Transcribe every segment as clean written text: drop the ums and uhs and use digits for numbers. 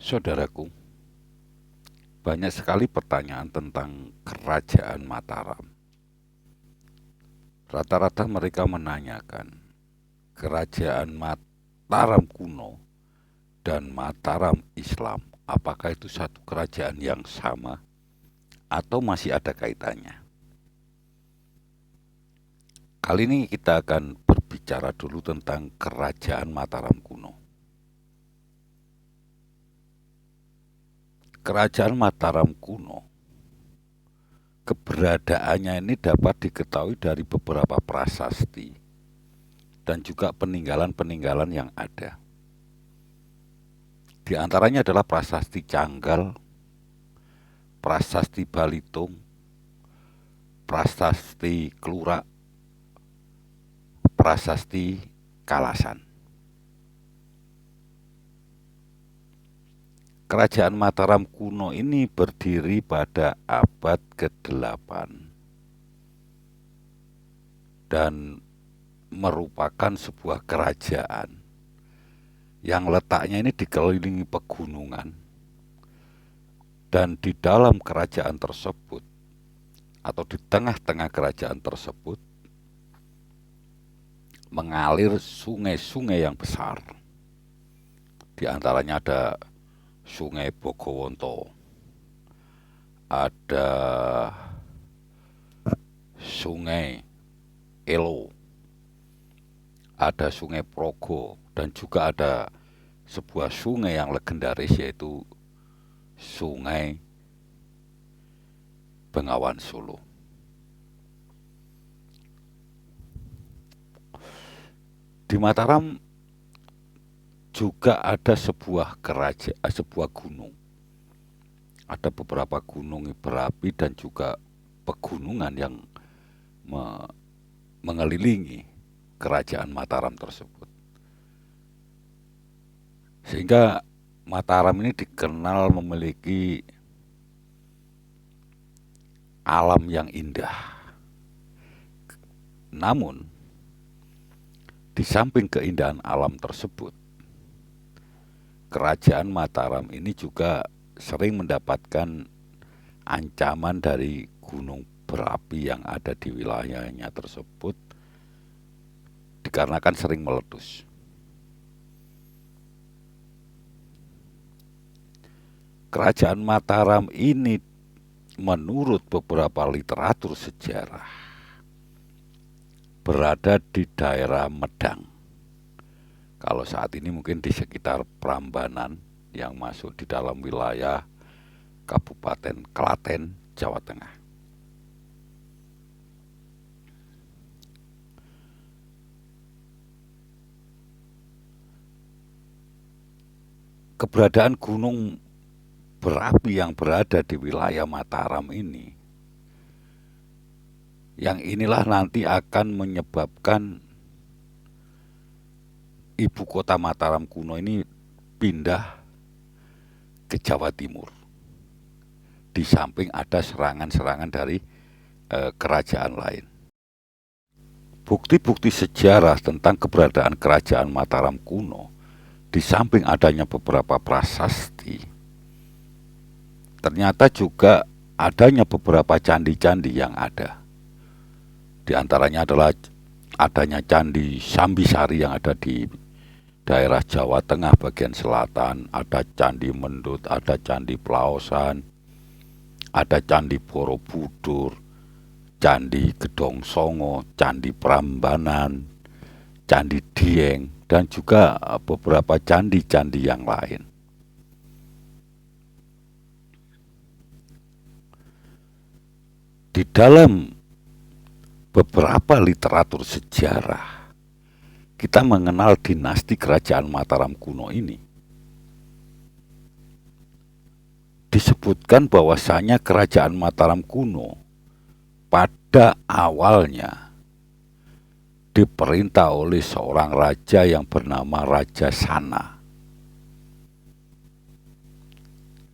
Saudaraku, banyak sekali pertanyaan tentang kerajaan Mataram. Rata-rata mereka menanyakan, kerajaan Mataram kuno dan Mataram Islam, apakah itu satu kerajaan yang sama atau masih ada kaitannya? Kali ini kita akan berbicara dulu tentang kerajaan Mataram kuno. Kerajaan Mataram kuno, keberadaannya ini dapat diketahui dari beberapa prasasti dan juga peninggalan-peninggalan yang ada. Di antaranya adalah prasasti Canggal, prasasti Balitung, prasasti Klurak, prasasti Kalasan. Kerajaan Mataram kuno ini berdiri pada abad ke-8 dan merupakan sebuah kerajaan yang letaknya ini dikelilingi pegunungan, dan di dalam kerajaan tersebut atau di tengah-tengah kerajaan tersebut mengalir sungai-sungai yang besar. Di antaranya ada Sungai Bogowonto, ada Sungai Elo, ada Sungai Progo, dan juga ada sebuah sungai yang legendaris yaitu Sungai Bengawan Solo. Di Mataram juga ada sebuah kerajaan, sebuah gunung. Ada beberapa gunung berapi dan juga pegunungan yang mengelilingi kerajaan Mataram tersebut. Sehingga Mataram ini dikenal memiliki alam yang indah. Namun, di samping keindahan alam tersebut, kerajaan Mataram ini juga sering mendapatkan ancaman dari gunung berapi yang ada di wilayahnya tersebut dikarenakan sering meletus. Kerajaan Mataram ini menurut beberapa literatur sejarah berada di daerah Medang. Kalau saat ini mungkin di sekitar Prambanan yang masuk di dalam wilayah Kabupaten Klaten, Jawa Tengah. Keberadaan gunung berapi yang berada di wilayah Mataram ini, yang inilah nanti akan menyebabkan ibu kota Mataram kuno ini pindah ke Jawa Timur. Di samping ada serangan-serangan dari kerajaan lain. Bukti-bukti sejarah tentang keberadaan kerajaan Mataram kuno, di samping adanya beberapa prasasti, ternyata juga adanya beberapa candi-candi yang ada. Di antaranya adalah adanya Candi Sambisari yang ada di daerah Jawa Tengah bagian selatan, ada Candi Mendut, ada Candi Plaosan, ada Candi Borobudur, Candi Gedong Songo, Candi Prambanan, Candi Dieng, dan juga beberapa candi-candi yang lain. Di dalam beberapa literatur sejarah, kita mengenal dinasti kerajaan Mataram kuno ini. Disebutkan bahwasanya kerajaan Mataram kuno pada awalnya diperintah oleh seorang raja yang bernama Raja Sana.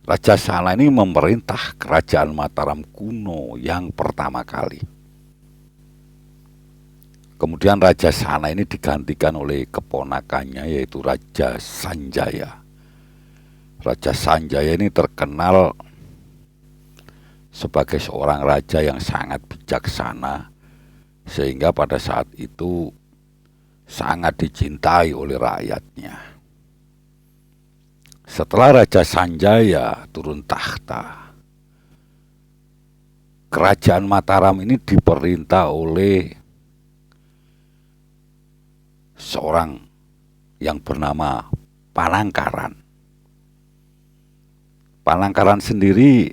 Raja Sana ini memerintah kerajaan Mataram kuno yang pertama kali. Kemudian Raja Sana ini digantikan oleh keponakannya yaitu Raja Sanjaya. Raja Sanjaya ini terkenal sebagai seorang raja yang sangat bijaksana, sehingga pada saat itu sangat dicintai oleh rakyatnya. Setelah Raja Sanjaya turun tahta, kerajaan Mataram ini diperintah oleh seorang yang bernama Panangkaran. Panangkaran sendiri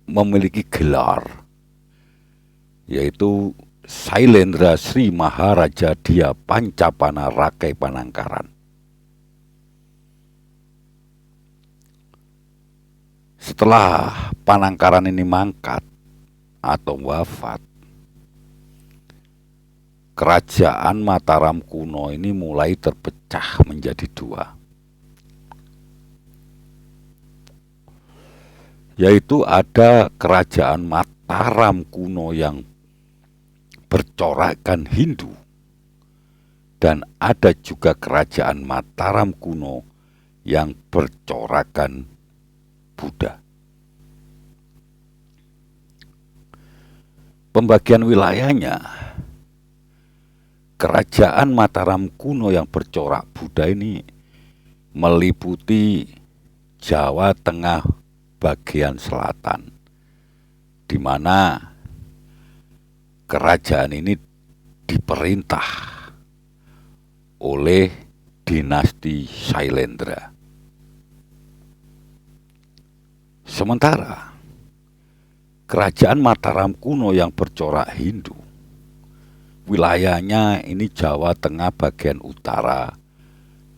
memiliki gelar, yaitu Sailendra Sri Maharaja Dia Pancapana Rakai Panangkaran. Setelah Panangkaran ini mangkat atau wafat, kerajaan Mataram kuno ini mulai terpecah menjadi dua, yaitu ada kerajaan Mataram kuno yang bercorakkan Hindu, dan ada juga kerajaan Mataram kuno yang bercorakkan Buddha. Pembagian wilayahnya, kerajaan Mataram kuno yang bercorak Buddha ini meliputi Jawa Tengah bagian selatan, di mana kerajaan ini diperintah oleh dinasti Sailendra. Sementara kerajaan Mataram kuno yang bercorak Hindu, wilayahnya ini Jawa Tengah bagian utara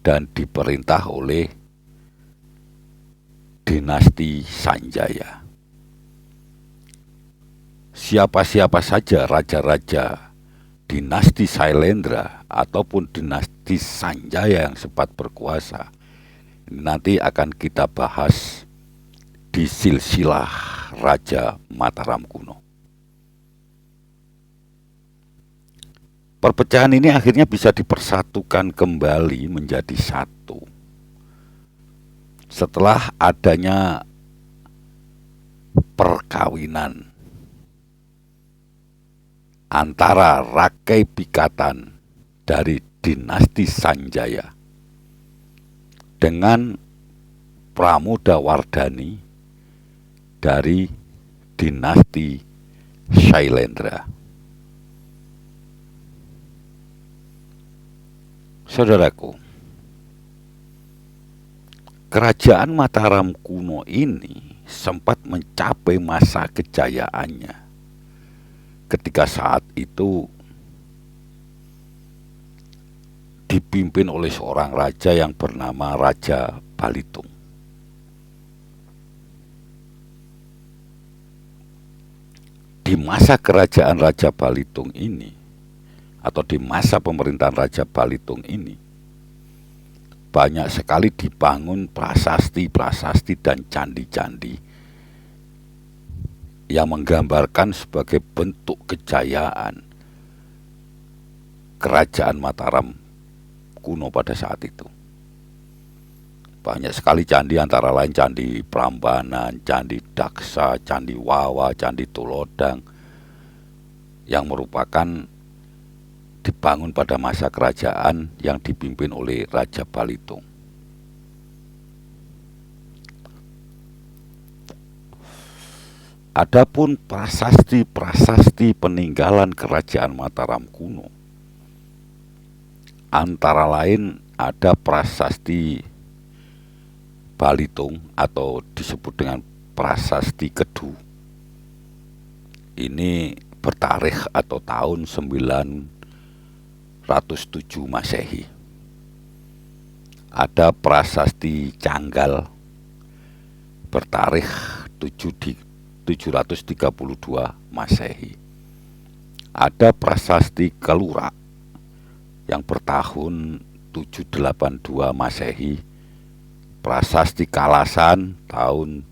dan diperintah oleh dinasti Sanjaya. Siapa-siapa saja raja-raja dinasti Sailendra ataupun dinasti Sanjaya yang sempat berkuasa, nanti akan kita bahas di silsilah Raja Mataram kuno. Perpecahan ini akhirnya bisa dipersatukan kembali menjadi satu setelah adanya perkawinan antara Rakai Pikatan dari dinasti Sanjaya dengan Pramodawardhani dari dinasti Sailendra. Saudaraku, kerajaan Mataram kuno ini sempat mencapai masa kejayaannya ketika saat itu dipimpin oleh seorang raja yang bernama Raja Balitung. Di masa kerajaan Raja Balitung ini, atau di masa pemerintahan Raja Balitung ini, banyak sekali dibangun prasasti-prasasti dan candi-candi yang menggambarkan sebagai bentuk kejayaan kerajaan Mataram kuno pada saat itu. Banyak sekali candi, antara lain Candi Prambanan, Candi Daksa, Candi Wawa, Candi Tulodang, yang merupakan dibangun pada masa kerajaan yang dipimpin oleh Raja Balitung. Adapun prasasti-prasasti peninggalan kerajaan Mataram kuno, antara lain ada prasasti Balitung atau disebut dengan prasasti Kedu. Ini bertarikh atau tahun 907 Masehi. Ada prasasti Canggal bertarikh 732 Masehi. Ada prasasti Kelura yang bertahun 782 Masehi. Prasasti Kalasan tahun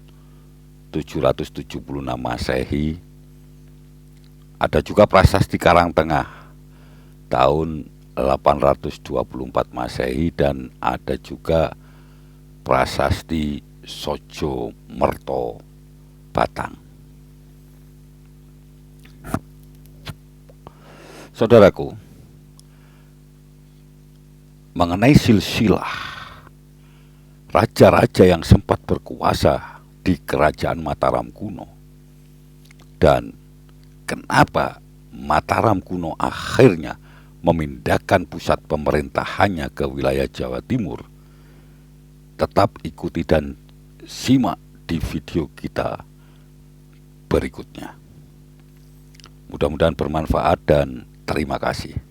776 Masehi. Ada juga prasasti Karangtengah tahun 824 Masehi, dan ada juga prasasti Sojo Merto Batang. Saudaraku, mengenai silsilah raja-raja yang sempat berkuasa di kerajaan Mataram kuno, dan kenapa Mataram kuno akhirnya memindahkan pusat pemerintahannya ke wilayah Jawa Timur, tetap ikuti dan simak di video kita berikutnya. Mudah-mudahan bermanfaat dan terima kasih.